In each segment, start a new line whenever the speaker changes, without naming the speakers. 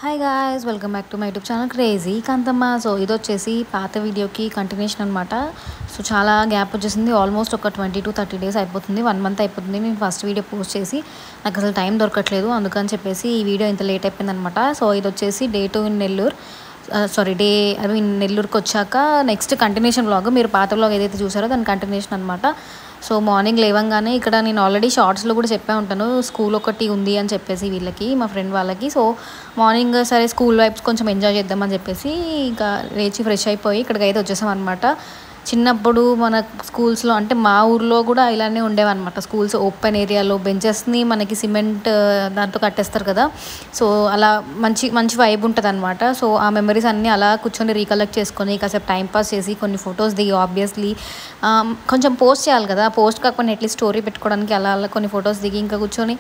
Hi guys, welcome back to my YouTube channel crazy Kantamma. So ఇది వచ్చేసి పాత వీడియోకి కంటిన్యూషన్ అనమాట. సో చాలా గ్యాప్ వచ్చేసింది. ఆల్మోస్ట్ ఒక 20 to 30 days అయిపోతుంది, 1 month అయిపోతుంది. నేను ఫస్ట్ వీడియో పోస్ట్ చేసి నాకు అసలు టైం దొరకట్లేదు, అందుకని చెప్పేసి ఈ వీడియో ఇంత లేట్ అయిపోయింది అనమాట. సో ఇది వచ్చేసి డే 2 ఇన్ నెల్లూరు. నెల్లూరుకి వచ్చాక నెక్స్ట్ కంటిన్యూషన్ వ్లాగ్. మీరు పాత వ్లాగ్ ఏదైతే చూసారో దాని కంటిన్యూషన్ అనమాట. సో మార్నింగ్ లేవంగానే ఇక్కడ నేను ఆల్రెడీ షార్ట్స్లో కూడా చెప్పే ఉంటాను, స్కూల్ ఒకటి ఉంది అని చెప్పేసి వీళ్ళకి, మా ఫ్రెండ్ వాళ్ళకి. సో మార్నింగ్ సరే స్కూల్ వైబ్స్ కొంచెం ఎంజాయ్ చేద్దామని చెప్పేసి ఇంకా లేచి ఫ్రెష్ అయిపోయి ఇక్కడికి అయితే వచ్చేసాం అనమాట. చిన్నప్పుడు మన స్కూల్స్లో అంటే మా ఊర్లో కూడా ఇలానే ఉండేవన్నమాట. స్కూల్స్ ఓపెన్ ఏరియాలో బెంచెస్ని మనకి సిమెంట్ దాంతో కట్టేస్తారు కదా. సో అలా మంచి మంచి వైబ్ ఉంటుంది అనమాట. సో ఆ మెమరీస్ అన్నీ అలా కూర్చొని రీకలెక్ట్ చేసుకొని కాసేపు టైంపాస్ చేసి కొన్ని ఫొటోస్ దిగి ఆబ్వియస్లీ కొంచెం పోస్ట్ చేయాలి కదా. పోస్ట్ కాకపోతే అట్లీస్ట్ స్టోరీ పెట్టుకోవడానికి అలా అలా కొన్ని ఫొటోస్ దిగి ఇంకా కూర్చొని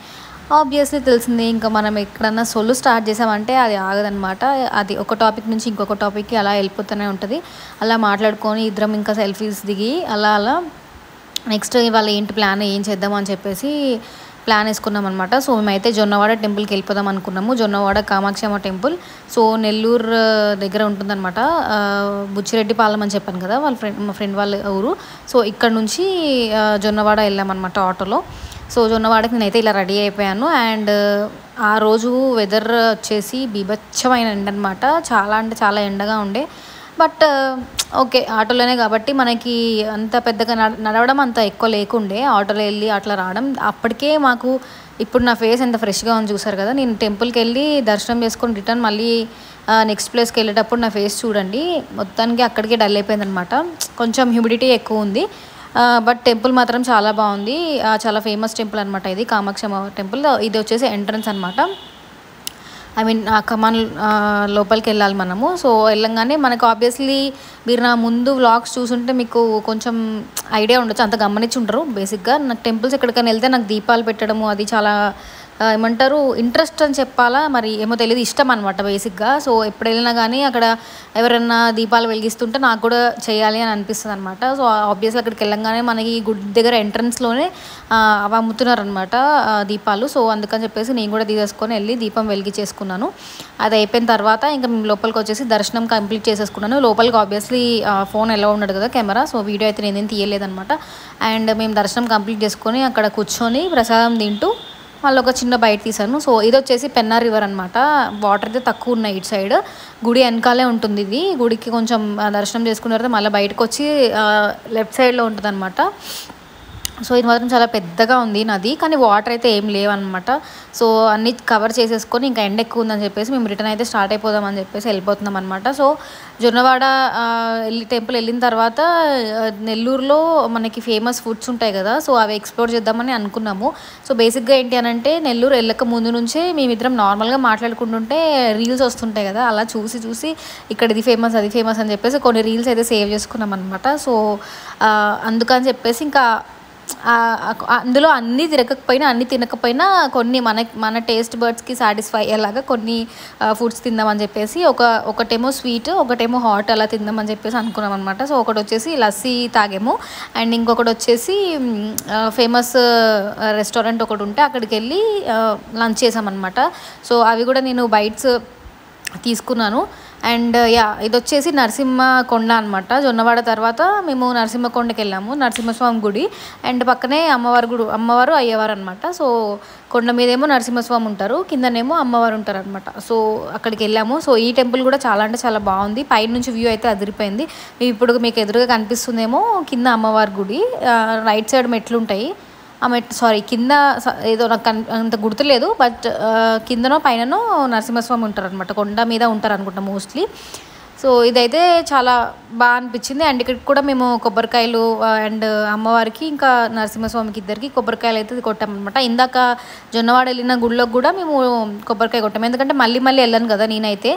ఆబ్వియస్లీ తెలిసింది, ఇంకా మనం ఎక్కడన్నా సొల్లు స్టార్ట్ చేసామంటే అది ఆగదనమాట. అది ఒక టాపిక్ నుంచి ఇంకొక టాపిక్కి అలా వెళ్ళిపోతూనే ఉంటుంది. అలా మాట్లాడుకొని ఇద్దరం ఇంకా సెల్ఫీస్ దిగి అలా అలా నెక్స్ట్ ఇవాళ ఏంటి ప్లాన్, ఏం చేద్దాం అని చెప్పేసి ప్లాన్ వేసుకున్నాం అనమాట. సో మేమైతే జొన్నవాడ టెంపుల్కి వెళ్ళిపోదాం అనుకున్నాము. జొన్నవాడ కామాక్షమ్మ టెంపుల్. సో నెల్లూరు దగ్గర ఉంటుందన్నమాట. బుచ్చిరెడ్డిపాలెం అని చెప్పాను కదా, మా ఫ్రెండ్ వాళ్ళ ఊరు. సో ఇక్కడ నుంచి జొన్నవాడ వెళ్ళామన్నమాట ఆటోలో. సో జొన్నవాడకి నేనైతే ఇలా రెడీ అయిపోయాను. అండ్ ఆ రోజు వెదర్ వచ్చేసి బీభత్సమైన ఎండ అనమాట. చాలా అంటే చాలా ఎండగా ఉండే. బట్ ఓకే, ఆటోలోనే కాబట్టి మనకి అంత పెద్దగా నడవడం అంత ఎక్కువ లేకుండే. ఆటోలో వెళ్ళి అట్లా రావడం అప్పటికే మాకు ఇప్పుడు నా ఫేస్ ఎంత ఫ్రెష్గా ఉంది చూసారు కదా. నేను టెంపుల్కి వెళ్ళి దర్శనం చేసుకొని రిటర్న్ మళ్ళీ నెక్స్ట్ ప్లేస్కి వెళ్ళేటప్పుడు నా ఫేస్ చూడండి, మొత్తానికి అక్కడికే డల్ అయిపోయింది అనమాట. కొంచెం హ్యూమిడిటీ ఎక్కువ ఉంది. బట్ టెంపుల్ మాత్రం చాలా బాగుంది. చాలా ఫేమస్ టెంపుల్ అనమాట ఇది, కామాక్షమ్మ టెంపుల్. ఇది వచ్చేసి ఎంట్రన్స్ అనమాట. కమాన్ లోపలికి వెళ్ళాలి మనము. సో వెళ్ళంగానే మనకు ఆబ్వియస్లీ మీరు నా ముందు వ్లాగ్స్ చూసుంటే మీకు కొంచెం ఐడియా ఉండొచ్చు, అంత గమనించి ఉంటారు. బేసిక్గా నాకు టెంపుల్స్ ఎక్కడికైనా వెళ్తే నాకు దీపాలు పెట్టడము అది చాలా ఏమంటారు ఇంట్రెస్ట్ అని చెప్పాలా మరి ఏమో తెలియదు, ఇష్టం అనమాట బేసిక్గా. సో ఎప్పుడు వెళ్ళినా కానీ అక్కడ ఎవరైనా దీపాలు వెలిగిస్తుంటే నాకు కూడా చేయాలి అని అనిపిస్తుంది అనమాట. సో ఆబ్వియస్లీ అక్కడికి వెళ్ళంగానే మనకి గుడి దగ్గర ఎంట్రన్స్లోనే అవి అమ్ముతున్నారు అనమాట దీపాలు. సో అందుకని చెప్పేసి నేను కూడా తీసేసుకొని వెళ్ళి దీపం వెలిగించేసుకున్నాను. అది అయిపోయిన తర్వాత ఇంకా మేము లోపలికి వచ్చేసి దర్శనం కంప్లీట్ చేసేసుకున్నాను. లోపలికి ఆబ్వియస్లీ ఫోన్ ఎలా ఉండదు కదా, కెమెరా. సో వీడియో అయితే నేనేం తీయలేదనమాట. అండ్ మేము దర్శనం కంప్లీట్ చేసుకొని అక్కడ కూర్చొని ప్రసాదం తింటూ మళ్ళీ ఒక చిన్న బయట తీసాను. సో ఇది వచ్చేసి పెన్నా రివర్ అనమాట. వాటర్ అయితే తక్కువ ఉన్నాయి ఇటు సైడ్, గుడి వెనకాలే ఉంటుంది ఇది. గుడికి కొంచెం దర్శనం చేసుకున్న తర్వాత మళ్ళీ బయటకు వచ్చి లెఫ్ట్ సైడ్లో ఉంటుంది అనమాట. సో ఇది మాత్రం చాలా పెద్దగా ఉంది నది, కానీ వాటర్ అయితే ఏం లేవన్నమాట. సో అన్నీ కవర్ చేసేసుకొని ఇంకా ఎండ ఎక్కువ ఉందని చెప్పేసి మేము రిటర్న్ అయితే స్టార్ట్ అయిపోదామని చెప్పేసి వెళ్ళిపోతున్నాం అనమాట. సో జొన్నవాడ టెంపుల్ వెళ్ళిన తర్వాత నెల్లూరులో మనకి ఫేమస్ ఫుడ్స్ ఉంటాయి కదా, సో అవి ఎక్స్ప్లోర్ చేద్దామని అనుకున్నాము. సో బేసిక్గా ఏంటి అని అంటే నెల్లూరు వెళ్ళక ముందు నుంచే మేమిద్దరం నార్మల్గా మాట్లాడుకుంటుంటే రీల్స్ వస్తుంటాయి కదా, అలా చూసి చూసి ఇక్కడ ఇది ఫేమస్ అది ఫేమస్ అని చెప్పేసి కొన్ని రీల్స్ అయితే సేవ్ చేసుకున్నాం అనమాట. సో అందుకని చెప్పేసి ఇంకా అందులో అన్నీ తిరగకపోయినా అన్నీ తినకపోయినా కొన్ని మన టేస్ట్ బర్డ్స్కి సాటిస్ఫై అయ్యేలాగా కొన్ని ఫుడ్స్ తిందామని చెప్పేసి ఒకటేమో స్వీట్ ఒకటేమో హాట్ అలా తిందామని చెప్పేసి అనుకున్నాం అనమాట. సో ఒకటి వచ్చేసి లస్సీ తాగాము. అండ్ ఇంకొకటి వచ్చేసి ఫేమస్ రెస్టారెంట్ ఒకటి ఉంటే అక్కడికి వెళ్ళి లంచ్ చేసామన్నమాట. సో అవి కూడా నేను బైట్స్ తీసుకున్నాను. అండ్ ఇది వచ్చేసి నరసింహకొండ అనమాట. జొన్నవాడ తర్వాత మేము నరసింహకొండకి వెళ్ళాము, నరసింహస్వామి గుడి. అండ్ పక్కనే అమ్మవారు అయ్యవారు అనమాట. సో కొండ మీదేమో నరసింహస్వామి ఉంటారు, కిందనేమో అమ్మవారు ఉంటారు అనమాట. సో అక్కడికి వెళ్ళాము. సో ఈ టెంపుల్ కూడా చాలా అంటే చాలా బాగుంది. పైన నుంచి వ్యూ అయితే అదిరిపోయింది. ఇప్పుడు మీకు ఎదురుగా కనిపిస్తుందేమో కింద అమ్మవారి గుడి. రైట్ సైడ్ మెట్లు ఉంటాయి. కింద ఏదో నాకు అంత గుర్తులేదు, బట్ కిందనో పైననో నరసింహస్వామి ఉంటారు అనమాట, కొండ మీద ఉంటారు అనుకుంటా మోస్ట్లీ. సో ఇదైతే చాలా బాగా అనిపించింది. అండ్ ఇక్కడికి కూడా మేము కొబ్బరికాయలు అండ్ అమ్మవారికి ఇంకా నరసింహస్వామికి ఇద్దరికి కొబ్బరికాయలు అయితే కొట్టామన్నమాట. ఇందాక జొన్నవాడ వెళ్ళిన గుడిలోకి కూడా మేము కొబ్బరికాయ కొట్టాము, ఎందుకంటే మళ్ళీ వెళ్ళాను కదా నేనైతే.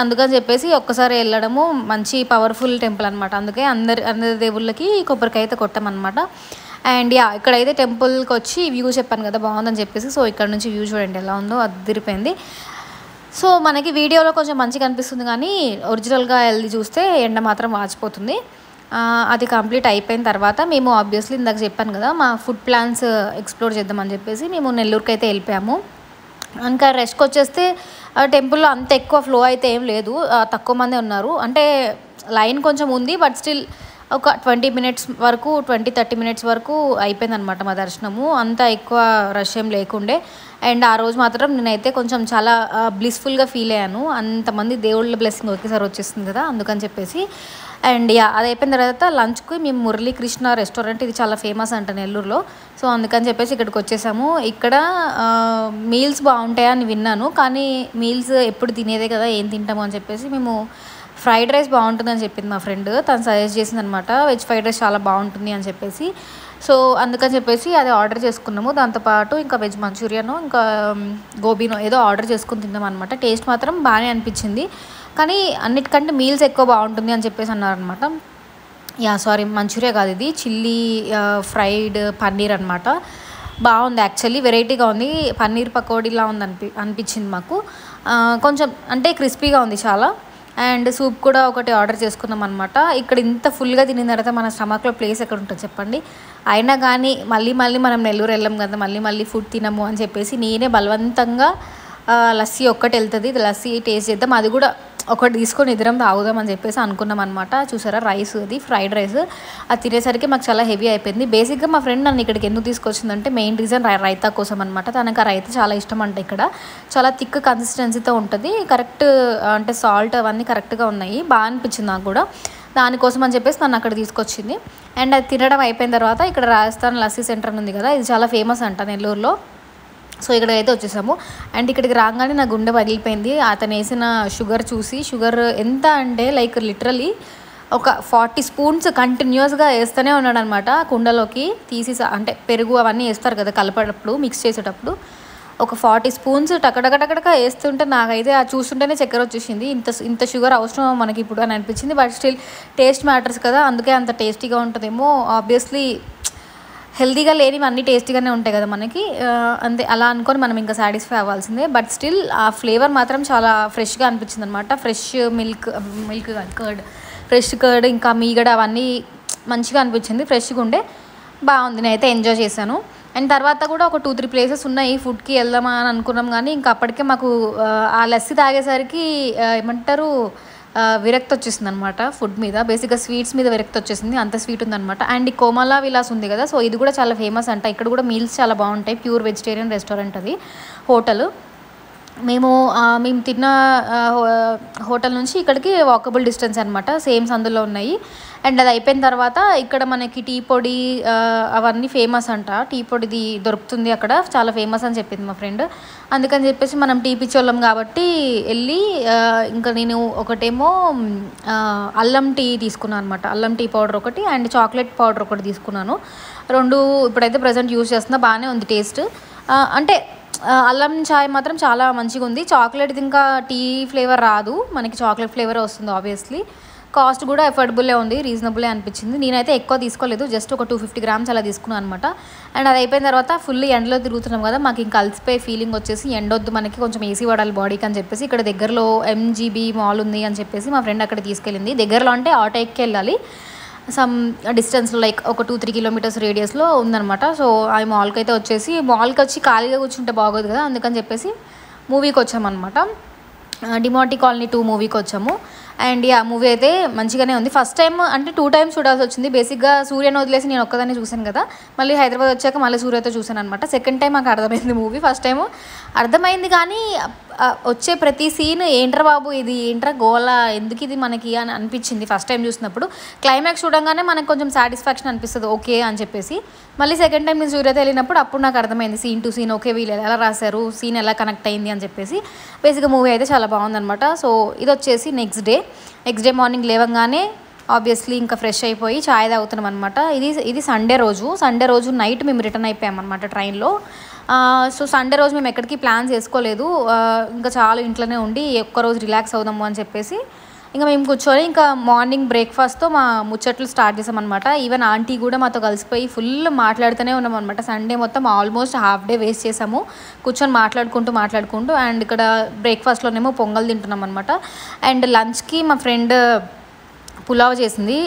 అందుకని చెప్పేసి ఒక్కసారి వెళ్ళడము మంచి పవర్ఫుల్ టెంపుల్ అనమాట. అందుకే అందరి దేవుళ్ళకి కొబ్బరికాయ అయితే కొట్టామన్నమాట. అండ్ ఇక్కడైతే టెంపుల్కి వచ్చి వ్యూ చెప్పాను కదా బాగుందని చెప్పేసి. సో ఇక్కడ నుంచి వ్యూ చూడండి ఎలా ఉందో, అదిరిపోయింది. సో మనకి వీడియోలో కొంచెం మంచిగా అనిపిస్తుంది, కానీ ఒరిజినల్గా వెళ్ళి చూస్తే ఎండ మాత్రం వాచిపోతుంది. అది కంప్లీట్ అయిపోయిన తర్వాత మేము ఆబ్వియస్లీ ఇందాక చెప్పాను కదా మా ఫుడ్ ప్లాన్స్ ఎక్స్ప్లోర్ చేద్దామని చెప్పేసి మేము నెల్లూరుకి అయితే వెళ్ళిపోయాము. ఇంకా రెస్ట్కి వచ్చేస్తే టెంపుల్లో అంత ఎక్కువ ఫ్లో అయితే ఏం లేదు, తక్కువ మందే ఉన్నారు. అంటే లైన్ కొంచెం ఉంది, బట్ స్టిల్ ఒక 20 మినిట్స్ వరకు 20-30 మినిట్స్ వరకు అయిపోయిందనమాట మా దర్శనము. అంత ఎక్కువ రష్ ఏం లేకుండే. అండ్ ఆ రోజు మాత్రం నేనైతే కొంచెం చాలా బ్లిస్ఫుల్గా ఫీల్ అయ్యాను. అంతమంది దేవుళ్ళ బ్లెస్సింగ్ ఒకేసారి వచ్చేస్తుంది కదా, అందుకని చెప్పేసి. అండ్ అది అయిపోయిన తర్వాత లంచ్కి మేము మురళీకృష్ణ రెస్టారెంట్, ఇది చాలా ఫేమస్ అంట నెల్లూరులో. సో అందుకని చెప్పేసి ఇక్కడికి వచ్చేసాము. ఇక్కడ మీల్స్ బాగుంటాయని విన్నాను, కానీ మీల్స్ ఎప్పుడు తినేదే కదా, ఏం తింటాము అని చెప్పేసి మేము ఫ్రైడ్ రైస్ బాగుంటుందని చెప్పింది మా ఫ్రెండ్, తను సజెస్ట్ చేసింది అనమాట. వెజ్ ఫ్రైడ్ రైస్ చాలా బాగుంటుంది అని చెప్పేసి. సో అందుకని చెప్పేసి అది ఆర్డర్ చేసుకున్నాము. దాంతోపాటు ఇంకా వెజ్ మంచూరియను, ఇంకా గోబీనో ఏదో ఆర్డర్ చేసుకుని తిన్నాం అనమాట. టేస్ట్ మాత్రం బాగానే అనిపించింది, కానీ అన్నిటికంటే మీల్స్ ఎక్కువ బాగుంటుంది అని చెప్పేసి అన్నారనమాట. సారీ, మంచూరియా కాదు, ఇది చిల్లీ ఫ్రైడ్ పన్నీర్ అనమాట. బాగుంది, యాక్చువల్లీ వెరైటీగా ఉంది. పన్నీర్ పకోడీలా ఉంది అనిపించింది మాకు. కొంచెం అంటే క్రిస్పీగా ఉంది చాలా. అండ్ సూప్ కూడా ఒకటి ఆర్డర్ చేసుకున్నాం అనమాట. ఇక్కడ ఇంత ఫుల్గా తినిన తర్వాత మన స్టమక్లో ప్లేస్ ఎక్కడ ఉంటుంది చెప్పండి. అయినా కానీ మళ్ళీ మనం నెల్లూరు వెళ్ళాం కదా, మళ్ళీ ఫుడ్ తినము అని చెప్పేసి నేనే బలవంతంగా లస్సీ ఒక్కటి వెళ్తుంది, లస్సీ టేస్ట్ చేద్దాం, అది కూడా ఒకటి తీసుకొని ఇద్దరం తాగుదాం అని చెప్పేసి అనుకున్నాం అనమాట. చూసారా రైస్, అది ఫ్రైడ్ రైస్, అది తినేసరికి మాకు చాలా హెవీ అయిపోయింది. బేసిక్గా మా ఫ్రెండ్ నన్ను ఇక్కడికి ఎందుకు తీసుకొచ్చిందంటే మెయిన్ రీజన్ రైతా కోసం అనమాట. తనకు ఆ రైతా చాలా ఇష్టం అంట. ఇక్కడ చాలా థిక్ కన్సిస్టెన్సీతో ఉంటుంది, కరెక్ట్ అంటే సాల్ట్ అవన్నీ కరెక్ట్గా ఉన్నాయి, బాగా అనిపించింది నాకు కూడా. దానికోసం అని చెప్పేసి నన్ను అక్కడ తీసుకొచ్చింది. అండ్ అది తినడం అయిపోయిన తర్వాత ఇక్కడ రాజస్థాన్ లస్సీ సెంటర్ ఉంది కదా, ఇది చాలా ఫేమస్ అంట నెల్లూరులో. సో ఇక్కడికైతే వచ్చేసాము. అండ్ ఇక్కడికి రాగానే నా గుండె పగిలిపోయింది అతను వేసిన షుగర్ చూసి. షుగర్ ఎంత అంటే లైక్ లిటరలీ ఒక 40 స్పూన్స్ కంటిన్యూస్గా వేస్తూనే ఉన్నాడు అనమాట. కుండలోకి తీసి, అంటే పెరుగు అవన్నీ వేస్తారు కదా కలిపేటప్పుడు, మిక్స్ చేసేటప్పుడు ఒక 40 స్పూన్స్ టకటకటక వేస్తుంటే నాకైతే అది చూస్తుంటేనే చక్కెర వచ్చేసింది. ఇంత షుగర్ అవసరం మనకి ఇప్పుడు అని అనిపించింది. బట్ స్టిల్ టేస్ట్ మ్యాటర్స్ కదా, అందుకే అంత టేస్టీగా ఉంటుందేమో. ఆబ్వియస్లీ హెల్తీగా లేనివి అన్నీ టేస్టీగానే ఉంటాయి కదా మనకి, అంతే అలా అనుకొని మనం ఇంకా సాటిస్ఫై అవ్వాల్సిందే. బట్ స్టిల్ ఆ ఫ్లేవర్ మాత్రం చాలా ఫ్రెష్గా అనిపించింది అనమాట. Fresh milk curd, fresh curd, ఇంకా మీగడ అవన్నీ మంచిగా అనిపించింది, ఫ్రెష్గా ఉండే బాగుంది. నేనైతే ఎంజాయ్ చేశాను. అండ్ తర్వాత కూడా ఒక 2-3 ప్లేసెస్ ఉన్నాయి ఫుడ్కి వెళ్దామా అని అనుకున్నాం, కానీ ఇంకా అప్పటికే మాకు ఆ లస్సీ తాగేసరికి ఏమంటారు విరక్తి వచ్చేసింది అనమాట ఫుడ్ మీద. బేసిక్గా స్వీట్స్ మీద విరక్తి వచ్చేసింది, అంత స్వీట్ ఉందనమాట. అండ్ ఈ కోమలా విలాస్ ఉంది కదా, సో ఇది కూడా చాలా ఫేమస్ అంట. ఇక్కడ కూడా మీల్స్ చాలా బాగుంటాయి, ప్యూర్ వెజిటేరియన్ రెస్టారెంట్ అది, హోటల్. మేము తిన్న హోటల్ నుంచి ఇక్కడికి వాకబుల్ డిస్టెన్స్ అనమాట, సేమ్ సందులో ఉన్నాయి. అండ్ అది అయిపోయిన తర్వాత ఇక్కడ మనకి టీ పొడి అవన్నీ ఫేమస్ అంట. టీ పొడిది దొరుకుతుంది అక్కడ, చాలా ఫేమస్ అని చెప్పింది మా ఫ్రెండ్. అందుకని చెప్పేసి మనం టీ పిచ్చోళ్ళం కాబట్టి వెళ్ళి ఇంకా నేను ఒకటేమో అల్లం టీ తీసుకున్నాను అనమాట. అల్లం టీ పౌడర్ ఒకటి అండ్ చాక్లెట్ పౌడర్ ఒకటి తీసుకున్నాను. రెండు ఇప్పుడైతే ప్రజెంట్ యూజ్ చేస్తున్నా, బాగానే ఉంది టేస్ట్. అంటే అల్లం చాయ్ మాత్రం చాలా మంచిగా ఉంది. చాక్లెట్ది ఇంకా టీ ఫ్లేవర్ రాదు మనకి, చాక్లెట్ ఫ్లేవర్ వస్తుంది ఆబ్వియస్లీ. కాస్ట్ కూడా ఎఫోర్డబుల్లే ఉంది, రీజనబుల్లే అనిపించింది. నేనైతే ఎక్కువ తీసుకోలేదు, జస్ట్ ఒక 250 గ్రామ్స్ అలా తీసుకున్నాను అనమాట. అండ్ అది అయిపోయిన తర్వాత ఫుల్ ఎండలో తిరుగుతున్నాం కదా, మాకు ఇంకా అలసిపోయే ఫీలింగ్ వచ్చేసి ఎండొద్దు మనకి, కొంచెం ఏసీ పడాలి బాడీకి అని చెప్పేసి ఇక్కడ దగ్గరలో MGB మాల్ ఉంది అని చెప్పేసి మా ఫ్రెండ్ అక్కడ తీసుకెళ్ళింది. దగ్గరలో అంటే ఆటో ఎక్కి వెళ్ళాలి, సమ్ డిస్టెన్స్లో లైక్ ఒక 2-3 కిలోమీటర్స్ రేడియస్లో ఉందనమాట. సో ఆ మాల్కి అయితే వచ్చేసి, మాల్కి వచ్చి ఖాళీగా కూర్చుంటే బాగోదు కదా, అందుకని చెప్పేసి మూవీకి వచ్చామన్నమాట. డిమార్టీ కాలనీ 2 మూవీకి వచ్చాము. అండ్ ఆ మూవీ అయితే మంచిగానే ఉంది. ఫస్ట్ టైం అంటే 2 టైమ్స్ చూడాల్సి వచ్చింది. బేసిక్గా సూర్యను వదిలేసి నేను ఒక్కదాన్ని చూశాను కదా, మళ్ళీ హైదరాబాద్ వచ్చాక మళ్ళీ సూర్యతో చూశాను అనమాట. సెకండ్ టైం నాకు అర్థమైంది మూవీ, ఫస్ట్ టైం అర్థమైంది కానీ వచ్చే ప్రతి సీన్ ఏంట్రా బాబు, ఇది ఏంట్రా గోల, ఎందుకు ఇది మనకి అని అనిపించింది ఫస్ట్ టైం చూసినప్పుడు. క్లైమాక్స్ చూడంగానే మనకు కొంచెం సాటిస్ఫాక్షన్ అనిపిస్తుంది, ఓకే అని చెప్పేసి. మళ్ళీ సెకండ్ టైం నేను సూర్యతో వెళ్ళినప్పుడు అప్పుడు నాకు అర్థమైంది సీన్ టు సీన్, ఓకే వీళ్ళు ఎలా రాశారు, సీన్ ఎలా కనెక్ట్ అయింది అని చెప్పేసి. బేసిక్గా మూవీ అయితే చాలా బాగుందనమాట. సో ఇది వచ్చేసి నెక్స్ట్ డే మార్నింగ్ లేవగానే ఆబ్వియస్లీ ఇంకా ఫ్రెష్ అయిపోయి చాయ్ తాగుతున్నాం అనమాట. ఇది సండే రోజు నైట్ మేము రిటర్న్ అయిపోయాం అనమాట ట్రైన్లో. సో సండే రోజు మేము ఎక్కడికి ప్లాన్స్ చేసుకోలేదు, ఇంకా చాలా ఇంట్లోనే ఉండి ఒక్కరోజు రిలాక్స్ అవుదాము అని చెప్పేసి ఇంకా మేము కూర్చొని ఇంకా మార్నింగ్ బ్రేక్ఫాస్ట్తో మా ముచ్చట్లు స్టార్ట్ చేసామన్నమాట. ఈవెన్ ఆంటీ కూడా మాతో కలిసిపోయి ఫుల్ మాట్లాడుతూనే ఉన్నాం అనమాట. సండే మొత్తం ఆల్మోస్ట్ హాఫ్ డే వేస్ట్ చేసాము కూర్చొని మాట్లాడుకుంటూ. అండ్ ఇక్కడ బ్రేక్ఫాస్ట్లోనేమో పొంగల్ తింటున్నాం అనమాట. అండ్ లంచ్కి మా ఫ్రెండ్ పులావ్ చేసింది.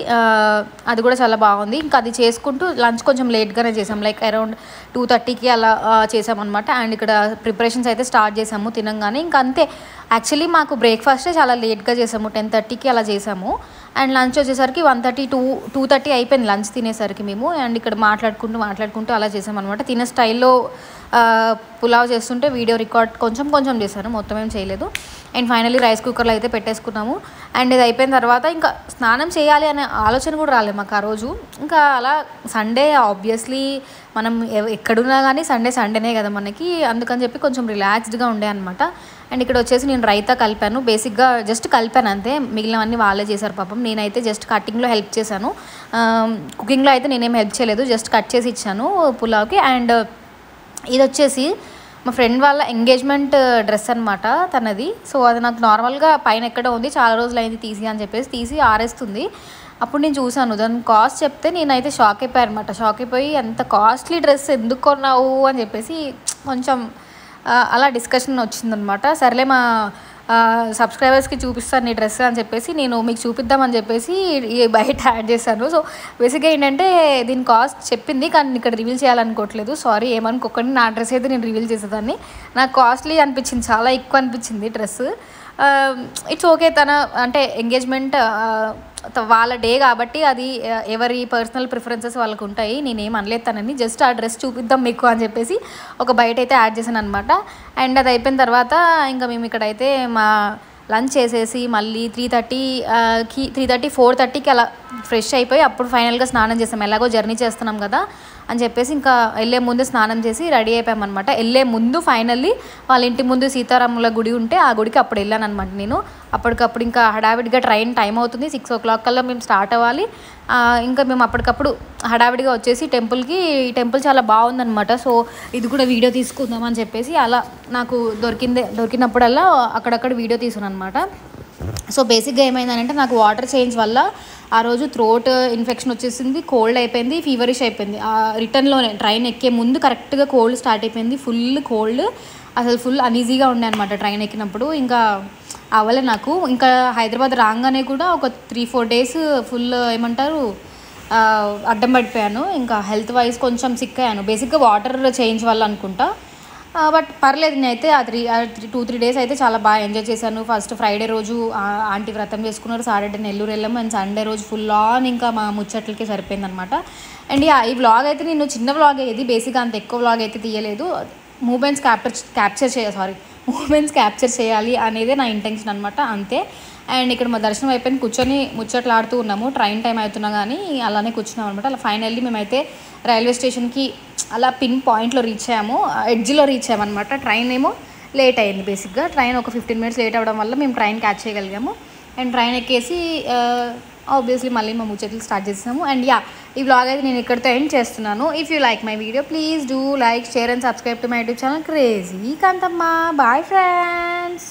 అది కూడా చాలా బాగుంది. ఇంకా అది చేసుకుంటూ లంచ్ కొంచెం లేట్గానే చేసాం, లైక్ అరౌండ్ 2:30కి అలా చేసామన్నమాట. అండ్ ఇక్కడ ప్రిపరేషన్స్ అయితే స్టార్ట్ చేసాము తినంగానే. ఇంకా అంతే, యాక్చువల్లీ మాకు బ్రేక్ఫాస్టే చాలా లేట్గా చేసాము, 10:30కి అలా చేసాము. అండ్ లంచ్ వచ్చేసరికి 1:30 2:30 అయిపోయింది లంచ్ తినేసరికి మేము. అండ్ ఇక్కడ మాట్లాడుకుంటూ అలా చేసామన్నమాట. తినే స్టైల్లో పులావ్ చేస్తుంటే వీడియో రికార్డ్ కొంచెం చేశాను, మొత్తం ఏం చేయలేదు. అండ్ ఫైనల్లీ రైస్ కుక్కర్లో అయితే పెట్టేసుకున్నాము. అండ్ ఇది అయిపోయిన తర్వాత ఇంకా స్నానం చేయాలి అనే ఆలోచన కూడా రాలేదు మాకు ఆ రోజు. ఇంకా అలా సండే ఆబ్వియస్లీ మనం ఎక్కడున్నా కానీ సండేనే కదా మనకి, అందుకని చెప్పి కొంచెం రిలాక్స్డ్గా ఉండే అనమాట. అండ్ ఇక్కడ వచ్చేసి నేను రైతా కలిపాను, బేసిక్గా జస్ట్ కలిపాను అంతే, మిగిలినవన్నీ వాళ్ళే చేశారు పాపం. నేనైతే జస్ట్ కటింగ్లో హెల్ప్ చేశాను, కుకింగ్లో అయితే నేనేం హెల్ప్ చేయలేదు, జస్ట్ కట్ చేసి ఇచ్చాను పులావ్కి. అండ్ ఇది వచ్చేసి మా ఫ్రెండ్ వాళ్ళ ఎంగేజ్మెంట్ డ్రెస్ అనమాట తనది. సో అది నాకు నార్మల్గా పైన ఎక్కడో ఉంది, చాలా రోజులు అయింది తీసి అని చెప్పేసి తీసి ఆరేస్తుంది. అప్పుడు నేను చూసాను, దాని కాస్ట్ చెప్తే నేనైతే షాక్ అయిపోయాను అనమాట. షాక్ అయిపోయి అంత కాస్ట్లీ డ్రెస్ ఎందుకు కొన్నావు అని చెప్పేసి కొంచెం అలా డిస్కషన్ వచ్చిందనమాట. సర్లే మా సబ్స్క్రైబర్స్కి చూపిస్తాను నీ డ్రెస్ అని చెప్పేసి నేను మీకు చూపిద్దామని చెప్పేసి బయట యాడ్ చేశాను. సో బేసిక్గా ఏంటంటే దీని కాస్ట్ చెప్పింది, కానీ ఇక్కడ రివీల్ చేయాలనుకోవట్లేదు, సారీ ఏమనుకోకండి. నా డ్రెస్ అయితే నేను రివీల్ చేసేదాన్ని, నాకు కాస్ట్లీ అనిపించింది, చాలా ఎక్కువ అనిపించింది డ్రెస్. ఇట్స్ ఓకే, తన అంటే ఎంగేజ్మెంట్ వాళ్ళ డే కాబట్టి అది ఎవరి పర్సనల్ ప్రిఫరెన్సెస్ వాళ్ళకు ఉంటాయి, నేనేం అనలేదు తనని, జస్ట్ ఆ డ్రెస్ చూపిద్దాం మీకు అని చెప్పేసి ఒక బయట అయితే యాడ్ చేశాను అనమాట. అండ్ అది అయిపోయిన తర్వాత ఇంకా మేము ఇక్కడైతే మా లంచ్ చేసేసి మళ్ళీ 3:30 4:30కి అలా ఫ్రెష్ అయిపోయి అప్పుడు ఫైనల్గా స్నానం చేసాం, ఎలాగో జర్నీ చేస్తున్నాం కదా అని చెప్పేసి ఇంకా వెళ్ళే ముందు స్నానం చేసి రెడీ అయిపోయామన్నమాట. వెళ్ళే ముందు ఫైనల్లీ వాళ్ళ ఇంటి ముందు సీతారాముల గుడి ఉంటే ఆ గుడికి అప్పుడు వెళ్ళాను అనమాట నేను. అప్పటికప్పుడు ఇంకా హడావిడిగా ట్రైన్ టైం అవుతుంది, 6 o'clock కల్లా మేము స్టార్ట్ అవ్వాలి. ఇంకా మేము అప్పటికప్పుడు హడావిడిగా వచ్చేసి టెంపుల్కి, ఈ టెంపుల్ చాలా బాగుందనమాట. సో ఇది కూడా వీడియో తీసుకుందాం అని చెప్పేసి అలా నాకు దొరికినప్పుడల్లా అక్కడక్కడ వీడియో తీసుకున్నాను అనమాట. సో బేసిక్గా ఏమైందంటే నాకు వాటర్ చేంజ్ వల్ల ఆ రోజు థ్రోట్ ఇన్ఫెక్షన్ వచ్చేసింది, కోల్డ్ అయిపోయింది, ఫీవరిష్ అయిపోయింది. రిటర్న్లోనే ట్రైన్ ఎక్కే ముందు కరెక్ట్గా కోల్డ్ స్టార్ట్ అయిపోయింది, ఫుల్ కోల్డ్, అసలు ఫుల్ అనీజీగా ఉండే అనమాట ట్రైన్ ఎక్కినప్పుడు. ఇంకా అవ్వలే నాకు. ఇంకా హైదరాబాద్ రాగానే కూడా ఒక 3-4 days ఫుల్ ఏమంటారు అడ్డం పడిపోయాను. ఇంకా హెల్త్ వైజ్ కొంచెం సిక్ అయ్యాను, బేసిక్గా వాటర్ చేంజ్ వల్ల అనుకుంటా. బట్ పర్లేదు, నేనైతే 2-3 days అయితే చాలా బాగా ఎంజాయ్ చేశాను. ఫస్ట్ ఫ్రైడే రోజు ఆంటీ వ్రతం చేసుకున్నారు, సాటర్డే నెల్లూరు వెళ్ళాము. అండ్ సండే రోజు ఫుల్ ఆన్ ఇంకా మా ముచ్చట్లకి సరిపోయిందనమాట. అండ్ ఈ వ్లాగ్ అయితే నేను చిన్న వ్లాగ్ అయ్యేది, బేసిక్గా అంత ఎక్కువ వ్లాగ్ అయితే తీయలేదు. మూమెంట్స్ క్యాప్చర్ చేయాలి అనేదే నా ఇంటెన్షన్ అనమాట, అంతే. అండ్ ఇక్కడ మా దర్శనం అయిపోయింది, కూర్చొని ముచ్చట్లాడుతూ ఉన్నాము, ట్రైన్ టైం అవుతున్నా కానీ అలానే కూర్చున్నాం అనమాట. అలా ఫైనల్లీ మేమైతే రైల్వే స్టేషన్కి అలా పిన్ పాయింట్లో రీచ్ అయ్యాము, ఎడ్జ్లో రీచ్ అయ్యామన్నమాట. ట్రైన్ ఏమో లేట్ అయ్యింది, బేసిక్గా ట్రైన్ ఒక 15 minutes లేట్ అవ్వడం వల్ల మేము ట్రైన్ క్యాచ్ చేయగలిగాము. అండ్ ట్రైన్ ఎక్కేసి ఆబ్వియస్లీ మళ్ళీ మా ముచ్చట్లు స్టార్ట్ చేసాము. అండ్ ఈ వ్లాగ్ అయితే నేను ఇక్కడితో ఎండ్ చేస్తున్నాను. If you like my video please do like, share and subscribe to my YouTube channel crazy Kantamma. Bye friends.